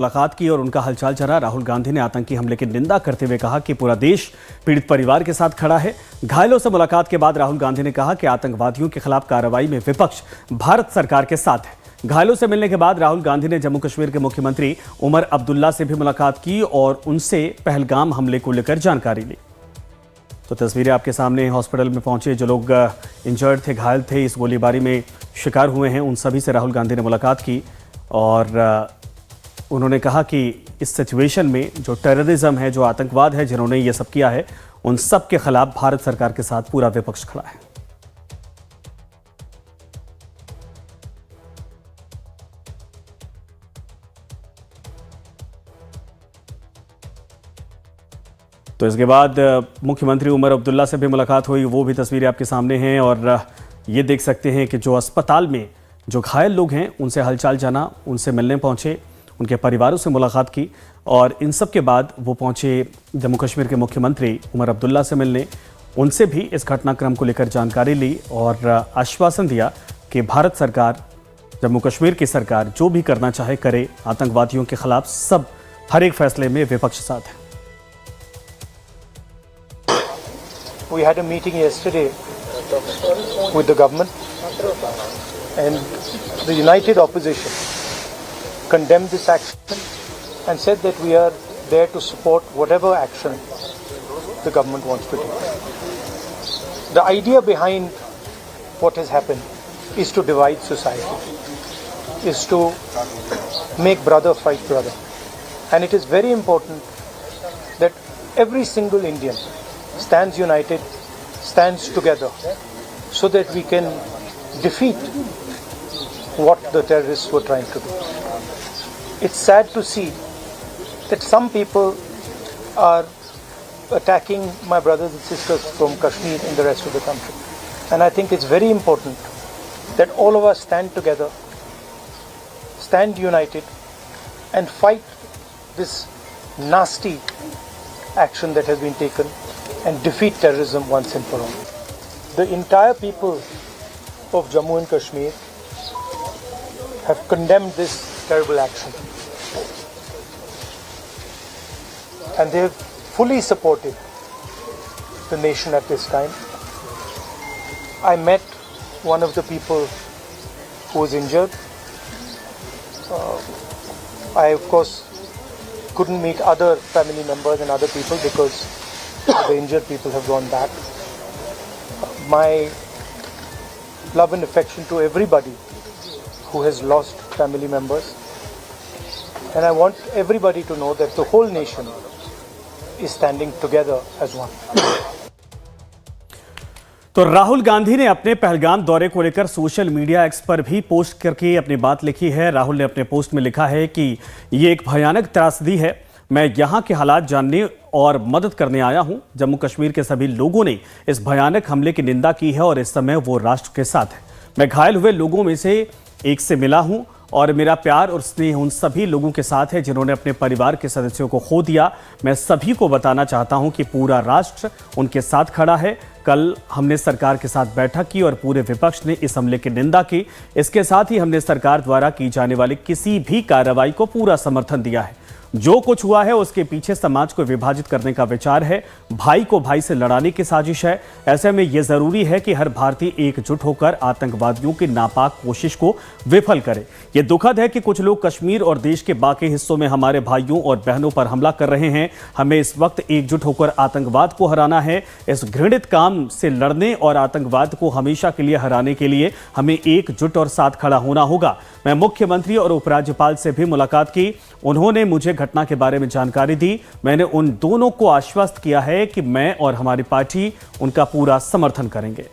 मुलाकात की और उनका हालचाल जाना। राहुल गांधी ने आतंकी हमले की निंदा करते हुए कहा कि पूरा देश पीड़ित परिवार के साथ खड़ा है। घायलों से मुलाकात के बाद राहुल गांधी ने कहा कि आतंकवादियों के खिलाफ कार्रवाई में विपक्ष भारत सरकार के साथ है। घायलों से मिलने के बाद राहुल गांधी ने जम्मू कश्मीर के मुख्यमंत्री उमर अब्दुल्ला से भी मुलाकात की और उनसे पहलगाम हमले को लेकर जानकारी ली। तो तस्वीरें आपके सामने। हॉस्पिटल में पहुंचे जो लोग इंजर्ड थे, घायल थे, इस गोलीबारी में शिकार हुए हैं, उन सभी से राहुल गांधी ने मुलाकात की और उन्होंने कहा कि इस सिचुएशन में जो टेररिज्म है, जो आतंकवाद है, जिन्होंने ये सब किया है, उन सब के खिलाफ भारत सरकार के साथ पूरा विपक्ष खड़ा है। तो इसके बाद मुख्यमंत्री उमर अब्दुल्ला से भी मुलाकात हुई, वो भी तस्वीरें आपके सामने हैं और ये देख सकते हैं कि जो अस्पताल में जो घायल लोग हैं उनसे हालचाल जाना, उनसे मिलने पहुंचे, उनके परिवारों से मुलाकात की और इन सब के बाद वो पहुंचे जम्मू कश्मीर के मुख्यमंत्री उमर अब्दुल्ला से मिलने। उनसे भी इस घटनाक्रम को लेकर जानकारी ली और आश्वासन दिया कि भारत सरकार, जम्मू कश्मीर की सरकार जो भी करना चाहे करे, आतंकवादियों के खिलाफ सब हर एक फैसले में विपक्ष साथ है। We had a meeting yesterday with the government and the united opposition condemned this action and said that we are there to support whatever action the government wants to take. The idea behind what has happened is to divide society, is to make brother fight brother. And it is very important that every single Indian stands united, stands together so that we can defeat what the terrorists were trying to do. It's sad to see that some people are attacking my brothers and sisters from Kashmir and the rest of the country. And I think it's very important that all of us stand together, stand united and fight this nasty action that has been taken and defeat terrorism once and for all. The entire people of Jammu and Kashmir have condemned this terrible action and they have fully supported the nation at this time. I met one of the people who was injured. I of course couldn't meet other family members and other people because the injured people have gone back. My love and affection to everybody who has lost family members. And I want everybody to know that the whole nation is standing together as one. तो राहुल गांधी ने अपने पहलगाम दौरे को लेकर social media x पर भी post करके अपनी बात लिखी है। राहुल ने अपने पोस्ट में लिखा है कि ये एक भयानक त्रासदी है, मैं यहाँ के हालात जानने और मदद करने आया हूँ। जम्मू कश्मीर के सभी लोगों ने इस भयानक हमले की निंदा की है और इस समय वो राष्ट्र के साथ है। मैं घायल हुए लोगों में से एक से मिला हूँ और मेरा प्यार और स्नेह उन सभी लोगों के साथ है जिन्होंने अपने परिवार के सदस्यों को खो दिया। मैं सभी को बताना चाहता हूं कि पूरा राष्ट्र उनके साथ खड़ा है। कल हमने सरकार के साथ बैठक की और पूरे विपक्ष ने इस हमले की निंदा की। इसके साथ ही हमने सरकार द्वारा की जाने वाली किसी भी कार्रवाई को पूरा समर्थन दिया है। जो कुछ हुआ है उसके पीछे समाज को विभाजित करने का विचार है, भाई को भाई से लड़ाने की साजिश है। ऐसे में यह जरूरी है कि हर भारतीय एकजुट होकर आतंकवादियों की नापाक कोशिश को विफल करे। यह दुखद है कि कुछ लोग कश्मीर और देश के बाकी हिस्सों में हमारे भाइयों और बहनों पर हमला कर रहे हैं। हमें इस वक्त एकजुट होकर आतंकवाद को हराना है। इस घृणित काम से लड़ने और आतंकवाद को हमेशा के लिए हराने के लिए हमें एकजुट और साथ खड़ा होना होगा। मैं मुख्यमंत्री और उपराज्यपाल से भी मुलाकात की, उन्होंने मुझे घटना के बारे में जानकारी दी। मैंने उन दोनों को आश्वस्त किया है कि मैं और हमारी पार्टी उनका पूरा समर्थन करेंगे।